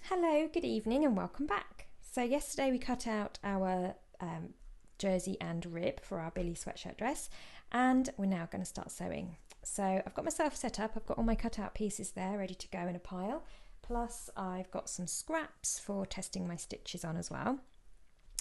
Hello, good evening and welcome back. So yesterday we cut out our jersey and rib for our Billie sweatshirt dress, and we're now going to start sewing. So I've got myself set up, I've got all my cut out pieces there ready to go in a pile, plus I've got some scraps for testing my stitches on as well.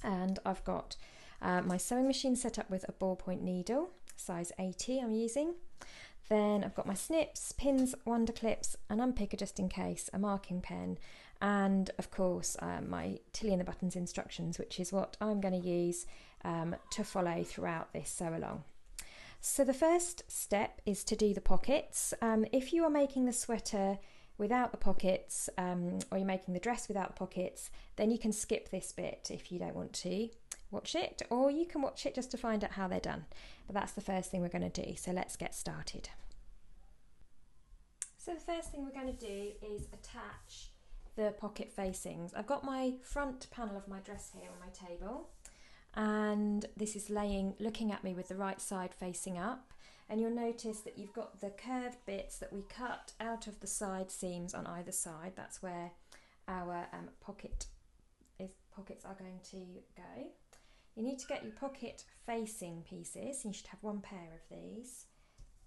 And I've got my sewing machine set up with a ballpoint needle, size 80 I'm using. Then I've got my snips, pins, wonder clips, an unpicker just in case, a marking pen, and of course my Tilly and the Buttons instructions, which is what I'm going to use to follow throughout this sew along. So the first step is to do the pockets. If you are making the sweater without the pockets, or you're making the dress without the pockets, then you can skip this bit if you don't want to watch it, or you can watch it just to find out how they're done. But that's the first thing we're going to do, so let's get started. So the first thing we're going to do is attach the pocket facings. I've got my front panel of my dress here on my table, and this is looking at me with the right side facing up, and you'll notice that you've got the curved bits that we cut out of the side seams on either side. That's where our pockets are going to go. You need to get your pocket facing pieces. You should have one pair of these,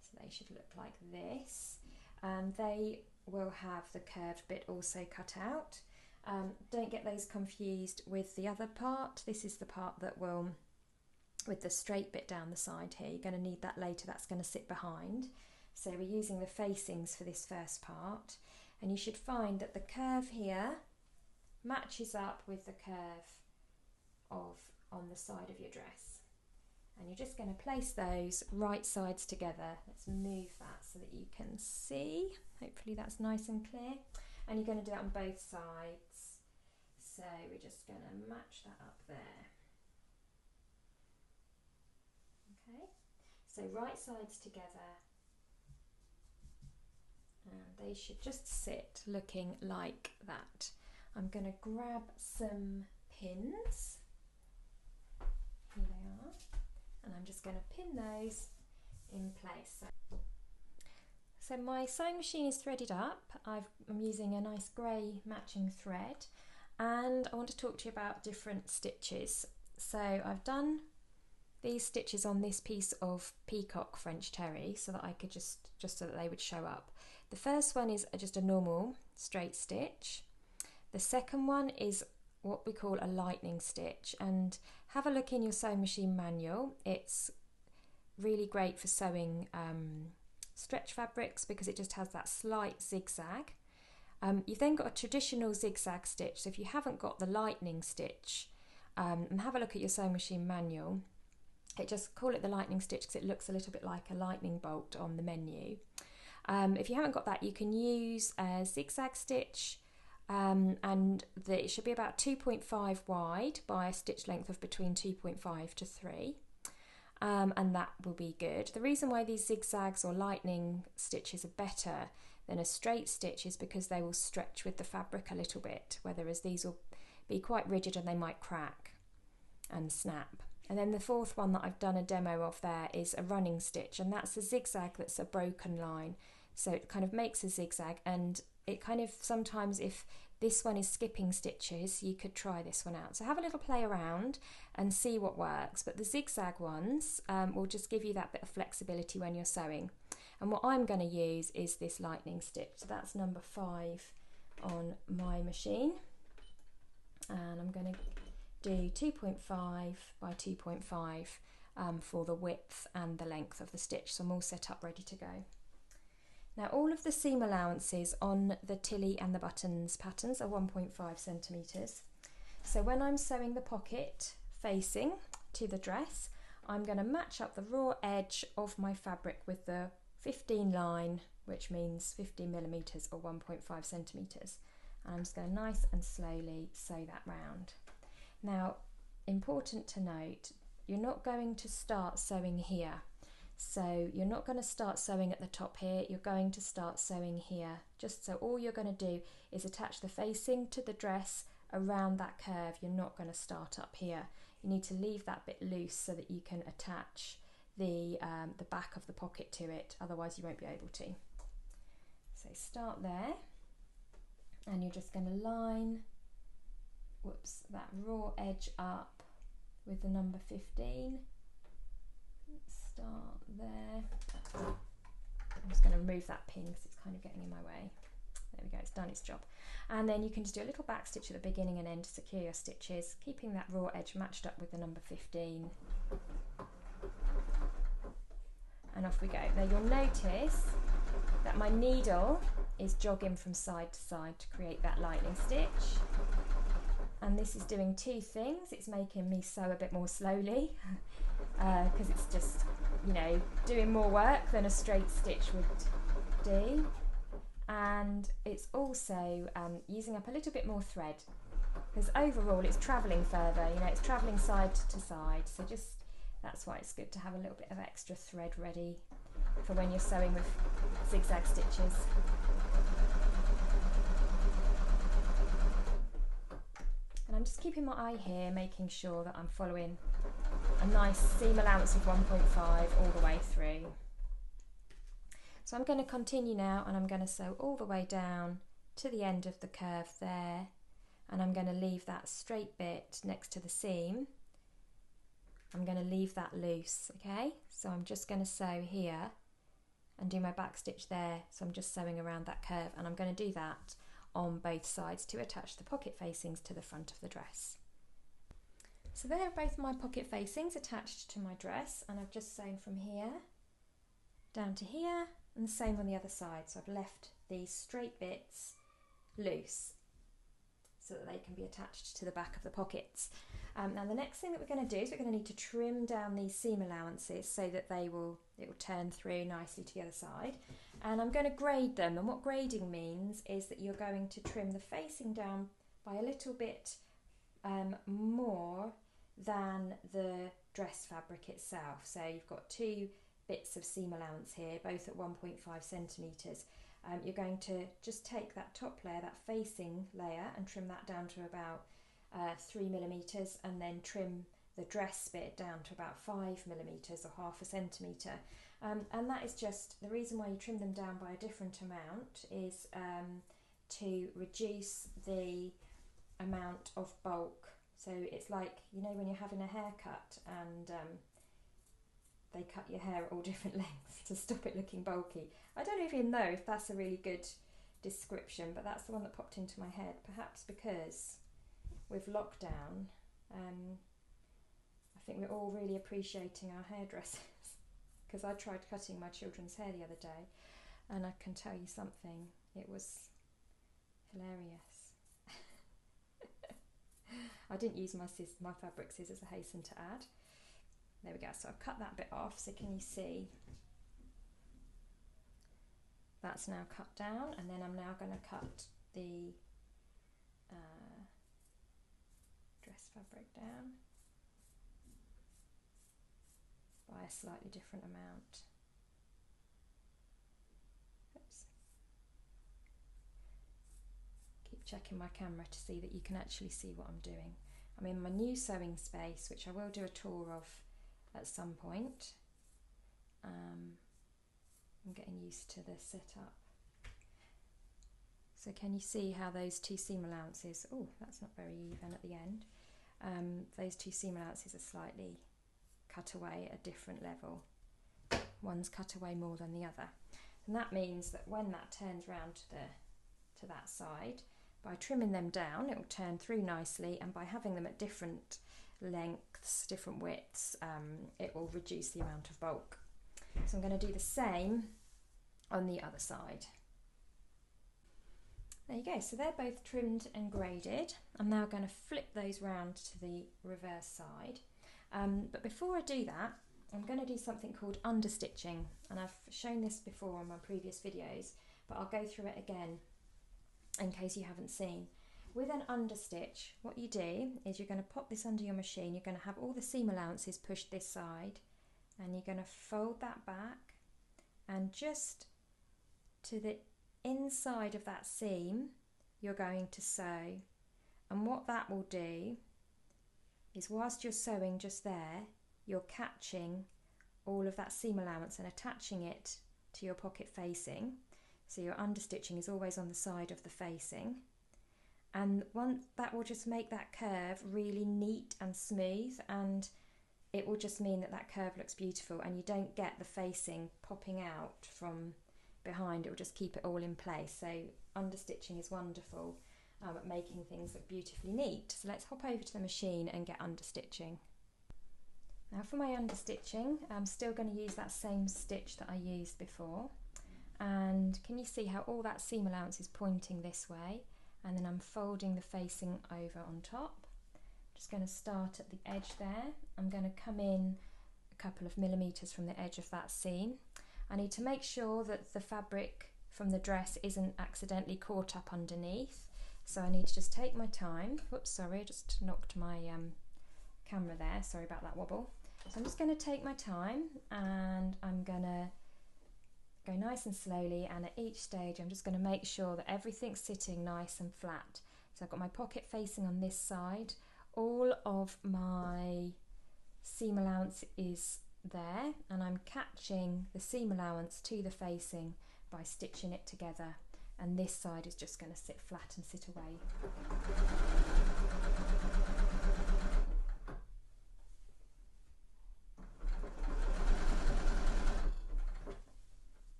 so they should look like this, and they will have the curved bit also cut out. Don't get those confused with the other part. This is the part that will, with the straight bit down the side here, you're going to need that later, that's going to sit behind. So we're using the facings for this first part, and you should find that the curve here matches up with the curve on the side of your dress, and you're just going to place those right sides together. Let's move that so that you can see. Hopefully that's nice and clear, and you're going to do that on both sides. So we're just going to match that up there. Okay, so right sides together, and they should just sit looking like that. I'm going to grab some pins. Here they are, and I'm just going to pin those in place. So my sewing machine is threaded up. I'm using a nice grey matching thread, and I want to talk to you about different stitches. So I've done these stitches on this piece of peacock French terry so that I could just so that they would show up. The first one is just a normal straight stitch. The second one is what we call a lightning stitch, and have a look in your sewing machine manual. It's really great for sewing stretch fabrics because it just has that slight zigzag. You've then got a traditional zigzag stitch, so if you haven't got the lightning stitch, and have a look at your sewing machine manual, just call it the lightning stitch because it looks a little bit like a lightning bolt on the menu. If you haven't got that, you can use a zigzag stitch, and it should be about 2.5 wide by a stitch length of between 2.5 to 3, and that will be good. The reason why these zigzags or lightning stitches are better than a straight stitch is because they will stretch with the fabric a little bit, whereas these will be quite rigid and they might crack and snap. And then the fourth one that I've done a demo of there is a running stitch, and that's a zigzag that's a broken line, so it kind of makes a zigzag, and it kind of sometimes, if this one is skipping stitches, you could try this one out. So have a little play around and see what works, but the zigzag ones will just give you that bit of flexibility when you're sewing. And what I'm going to use is this lightning stitch. So that's number 5 on my machine, and I'm going to do 2.5 by 2.5 for the width and the length of the stitch. So I'm all set up ready to go. Now all of the seam allowances on the Tilly and the Buttons patterns are 1.5 centimetres. So when I'm sewing the pocket facing to the dress, I'm going to match up the raw edge of my fabric with the 15 line, which means 15 millimetres or 1.5 centimetres. And I'm just going to nice and slowly sew that round. Now, important to note, you're not going to start sewing here. So you're not going to start sewing at the top here, you're going to start sewing here. Just so all you're going to do is attach the facing to the dress around that curve. You're not going to start up here. You need to leave that bit loose so that you can attach the back of the pocket to it, otherwise you won't be able to. So start there and you're just going to line, that raw edge up with the number 15. Let's start there. I'm just going to remove that pin because it's kind of getting in my way. There we go, it's done its job. And then you can just do a little back stitch at the beginning and end to secure your stitches, keeping that raw edge matched up with the number 15. And off we go. Now you'll notice that my needle is jogging from side to side to create that lightning stitch. And this is doing two things. It's making me sew a bit more slowly because it's just, you know, doing more work than a straight stitch would do. And it's also using up a little bit more thread because overall it's travelling further, you know, it's travelling side to side. So just, that's why it's good to have a little bit of extra thread ready for when you're sewing with zigzag stitches. And I'm just keeping my eye here, making sure that I'm following a nice seam allowance of 1.5 all the way through. So I'm going to continue now, and I'm going to sew all the way down to the end of the curve there, and I'm going to leave that straight bit next to the seam. I'm going to leave that loose, okay? So I'm just going to sew here and do my back stitch there. So I'm just sewing around that curve, and I'm going to do that on both sides to attach the pocket facings to the front of the dress. So there are both my pocket facings attached to my dress, and I've just sewn from here down to here, and the same on the other side. So I've left these straight bits loose so that they can be attached to the back of the pockets. Now the next thing that we're going to do is we're going to need to trim down these seam allowances so that it will turn through nicely to the other side. And I'm going to grade them, and what grading means is that you're going to trim the facing down by a little bit more than the dress fabric itself. So you've got two bits of seam allowance here, both at 1.5 centimetres. You're going to just take that top layer, that facing layer, and trim that down to about 3 millimetres, and then trim the dress bit down to about 5 millimetres or half a centimetre. And that is just, the reason why you trim them down by a different amount is to reduce the amount of bulk. So it's like, you know, when you're having a haircut and they cut your hair at all different lengths to stop it looking bulky. I don't even know if that's a really good description, but that's the one that popped into my head, perhaps because with lockdown, I think we're all really appreciating our hairdressers, because I tried cutting my children's hair the other day, and I can tell you something, it was hilarious. I didn't use my fabric scissors, I hasten to add. There we go, so I've cut that bit off, so can you see? That's now cut down, and then I'm now going to cut the dress fabric down by a slightly different amount. Oops. Keep checking my camera to see that you can actually see what I'm doing. I'm in my new sewing space, which I will do a tour of at some point. I'm getting used to the setup. So can you see how those two seam allowances, oh, that's not very even at the end. Those two seam allowances are slightly cut away at a different level. One's cut away more than the other. And that means that when that turns round to that side, by trimming them down, it will turn through nicely, and by having them at different lengths, different widths, it will reduce the amount of bulk. So I'm going to do the same on the other side. There you go, so they're both trimmed and graded. I'm now going to flip those round to the reverse side. But before I do that, I'm going to do something called understitching, and I've shown this before on my previous videos, but I'll go through it again in case you haven't seen. With an understitch, what you do is you're going to pop this under your machine, you're going to have all the seam allowances pushed this side, and you're going to fold that back, and just to the inside of that seam you're going to sew. And what that will do is, whilst you're sewing just there, you're catching all of that seam allowance and attaching it to your pocket facing. So your understitching is always on the side of the facing, and that will just make that curve really neat and smooth, and it will just mean that that curve looks beautiful, and you don't get the facing popping out from behind. It will just keep it all in place. So understitching is wonderful at making things look beautifully neat. So let's hop over to the machine and get understitching. Now for my understitching, I'm still going to use that same stitch that I used before, and can you see how all that seam allowance is pointing this way, and then I'm folding the facing over on top. Just going to start at the edge there. I'm going to come in a couple of millimeters from the edge of that seam. I need to make sure that the fabric from the dress isn't accidentally caught up underneath, so I need to just take my time. Whoops, sorry, I just knocked my camera there, sorry about that wobble. So I'm just going to take my time, and I'm going to go nice and slowly, and at each stage I'm just going to make sure that everything's sitting nice and flat. So I've got my pocket facing on this side, all of my seam allowance is there, and I'm catching the seam allowance to the facing by stitching it together, and this side is just going to sit flat and sit away.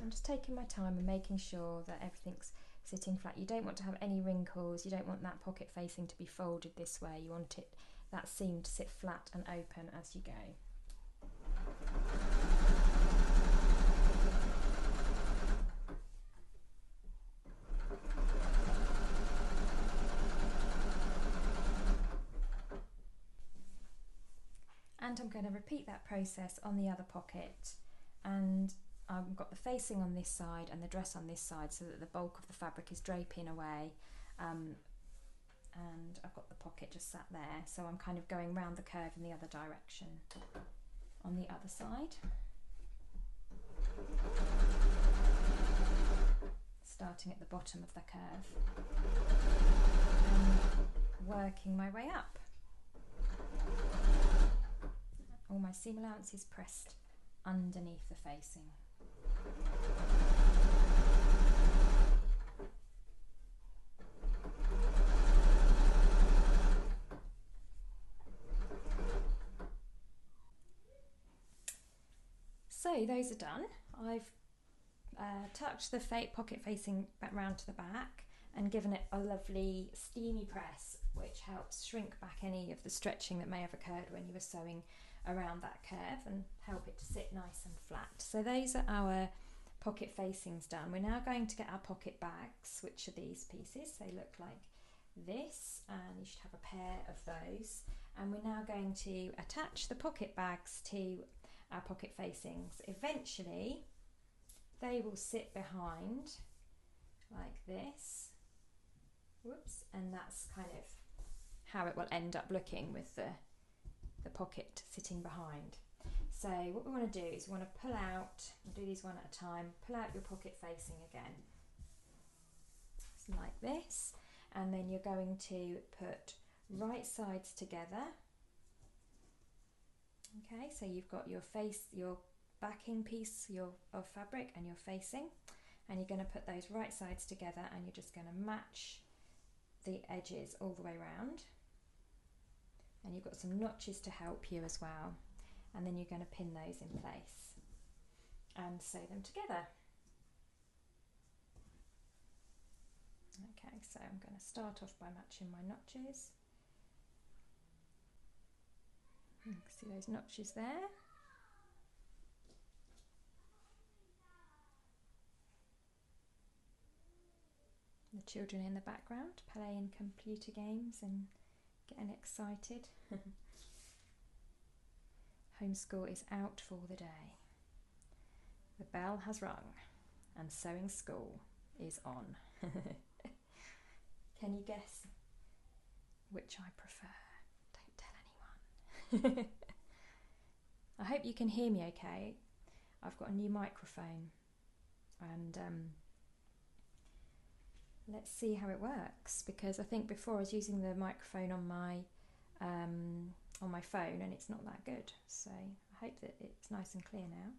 I'm just taking my time and making sure that everything's sitting flat. You don't want to have any wrinkles, you don't want that pocket facing to be folded this way, you want that seam to sit flat and open as you go. And I'm going to repeat that process on the other pocket, and I've got the facing on this side and the dress on this side so that the bulk of the fabric is draping away, and I've got the pocket just sat there, so I'm kind of going round the curve in the other direction on the other side. Starting at the bottom of the curve and working my way up. All my seam allowance is pressed underneath the facing. So those are done. I've tucked the pocket facing back round to the back and given it a lovely steamy press, which helps shrink back any of the stretching that may have occurred when you were sewing around that curve and help it to sit nice and flat. So those are our pocket facings done. We're now going to get our pocket bags, which are these pieces. They look like this, and you should have a pair of those. And we're now going to attach the pocket bags to our pocket facings. Eventually they will sit behind like this. Whoops, and that's kind of how it will end up looking with the pocket sitting behind. So what we want to do is we want to pull out, we'll do these one at a time, pull out your pocket facing again, like this, and then you're going to put right sides together. Okay, so you've got your backing piece of fabric and your facing, and you're going to put those right sides together, and you're just going to match the edges all the way around, and you've got some notches to help you as well, and then you're going to pin those in place and sew them together. Okay, so I'm going to start off by matching my notches. You can see those notches there. The children in the background playing computer games and getting excited. Homeschool is out for the day. The bell has rung and sewing school is on. Can you guess which I prefer? Don't tell anyone. I hope you can hear me okay. I've got a new microphone, and let's see how it works, because I think before I was using the microphone on my on my phone and it's not that good, so I hope that it's nice and clear now.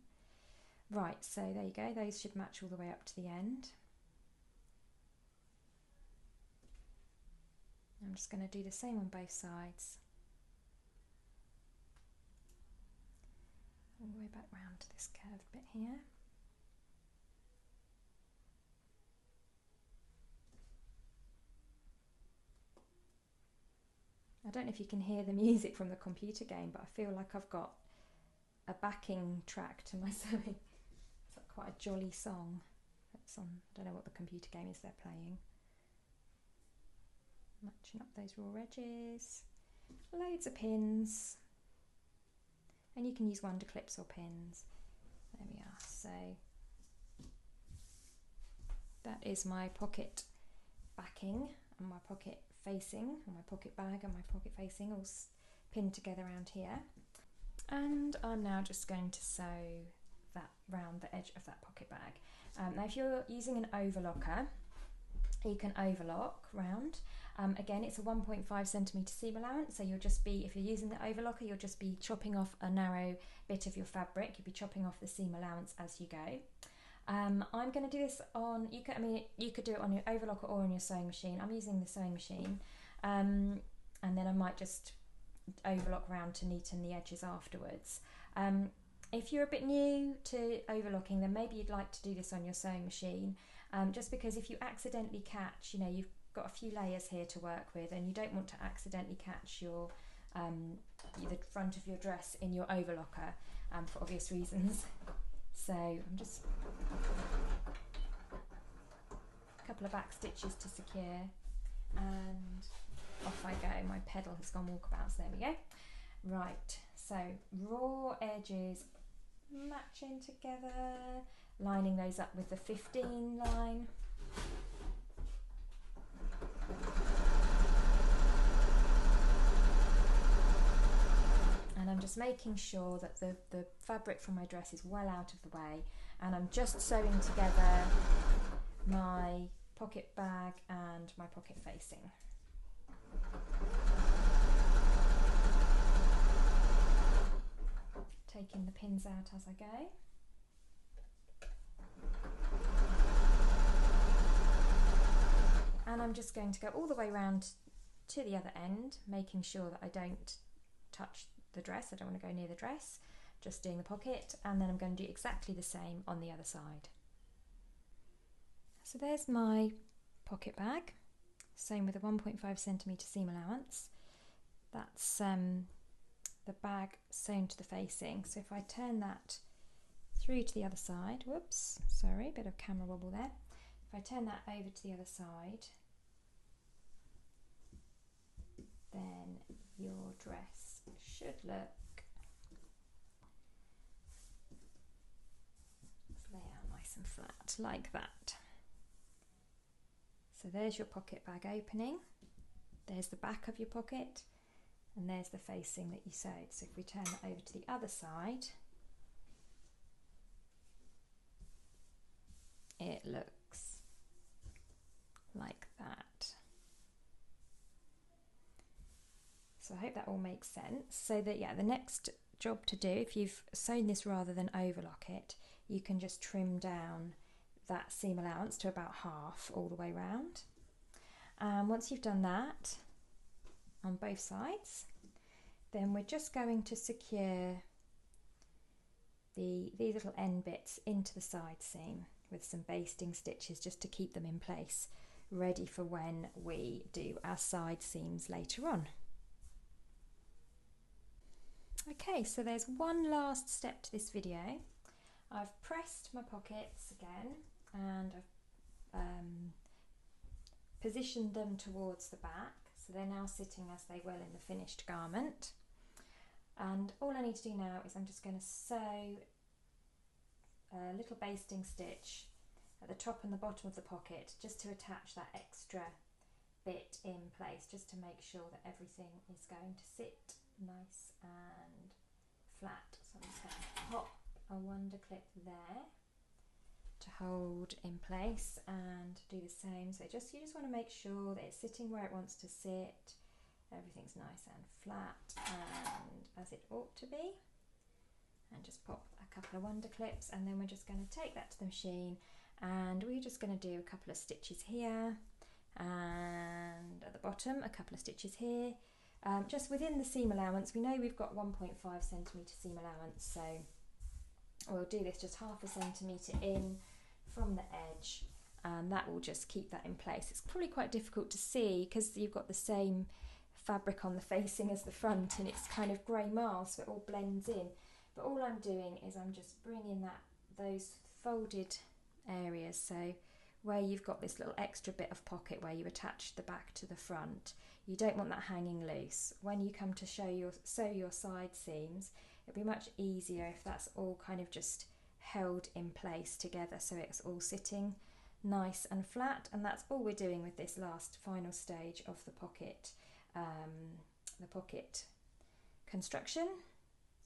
Right, so there you go, those should match all the way up to the end. I'm just going to do the same on both sides. All the way back round to this curved bit here. I don't know if you can hear the music from the computer game, but I feel like I've got a backing track to my sewing. It's like quite a jolly song that's on, I don't know what the computer game is they're playing. Matching up those raw edges, loads of pins, and you can use wonder clips or pins. There we are. So that is my pocket backing and my pocket facing, and my pocket bag and my pocket facing all pinned together around here. And I'm now just going to sew that round the edge of that pocket bag. Now if you're using an overlocker, you can overlock round. Again, it's a 1.5 centimetre seam allowance, so you'll just be, if you're using the overlocker, you'll just be chopping off a narrow bit of your fabric. You'll be chopping off the seam allowance as you go. I'm going to do this on, you could do it on your overlocker or on your sewing machine. I'm using the sewing machine, and then I might just overlock round to neaten the edges afterwards. If you're a bit new to overlocking, then maybe you'd like to do this on your sewing machine, just because if you accidentally catch, you've got a few layers here to work with, and you don't want to accidentally catch your the front of your dress in your overlocker, for obvious reasons. So I'm just a couple of back stitches to secure, and off I go. My pedal has gone walkabouts. There we go. Right, so raw edges matching together, lining those up with the 15 line. And I'm just making sure that the fabric from my dress is well out of the way, and I'm just sewing together my pocket bag and my pocket facing. Taking the pins out as I go. And I'm just going to go all the way around to the other end, making sure that I don't touch the dress. I don't want to go near the dress, just doing the pocket, and then I'm going to do exactly the same on the other side. So there's my pocket bag, same with a 1.5 centimetre seam allowance. That's the bag sewn to the facing. So if I turn that through to the other side, whoops, sorry, bit of camera wobble there. If I turn that over to the other side, then your dress should look, let's lay out nice and flat like that. So there's your pocket bag opening, there's the back of your pocket, and there's the facing that you sewed. So if we turn that over to the other side, it looks like that. So I hope that all makes sense. So that, yeah, the next job to do, if you've sewn this rather than overlock it, you can just trim down that seam allowance to about half all the way round. Once you've done that on both sides, then we're just going to secure these little end bits into the side seam with some basting stitches just to keep them in place, ready for when we do our side seams later on. Okay, so there's one last step to this video. I've pressed my pockets again, and I've positioned them towards the back, so they're now sitting as they will in the finished garment. And all I need to do now is I'm just going to sew a little basting stitch at the top and the bottom of the pocket, just to attach that extra bit in place, just to make sure that everything is going to sit nice and flat. So I'm just going to pop a wonder clip there to hold in place, and do the same. So you just want to make sure that it's sitting where it wants to sit, everything's nice and flat and as it ought to be. And just pop a couple of wonder clips, and then we're just going to take that to the machine, and we're just going to do a couple of stitches here and at the bottom a couple of stitches here, just within the seam allowance. We know we've got 1.5 centimetre seam allowance, so we'll do this just half a centimetre in from the edge, and that will just keep that in place. It's probably quite difficult to see because you've got the same fabric on the facing as the front, and it's kind of grey marl, so it all blends in. But all I'm doing is I'm just bringing those folded areas, so where you've got this little extra bit of pocket where you attach the back to the front, you don't want that hanging loose. When you come to sew your side seams, it'll be much easier if that's all kind of just held in place together, so it's all sitting nice and flat. And that's all we're doing with this last final stage of the pocket construction,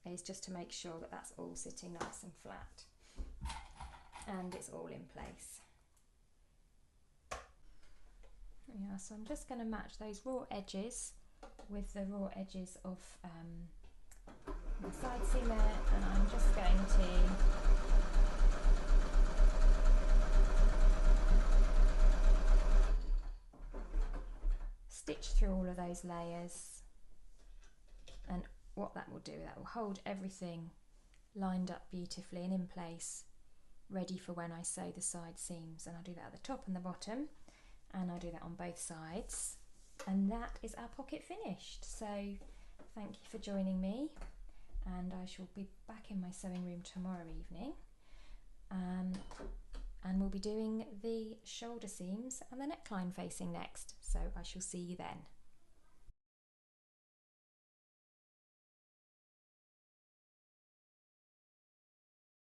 is just to make sure that that's all sitting nice and flat and it's all in place. Yeah, so I'm just going to match those raw edges with the raw edges of the side seam there, and I'm just going to stitch through all of those layers, and what that will do, that will hold everything lined up beautifully and in place, ready for when I sew the side seams. And I'll do that at the top and the bottom, and I'll do that on both sides, and that is our pocket finished. So thank you for joining me, and I shall be back in my sewing room tomorrow evening, and we'll be doing the shoulder seams and the neckline facing next, so I shall see you then.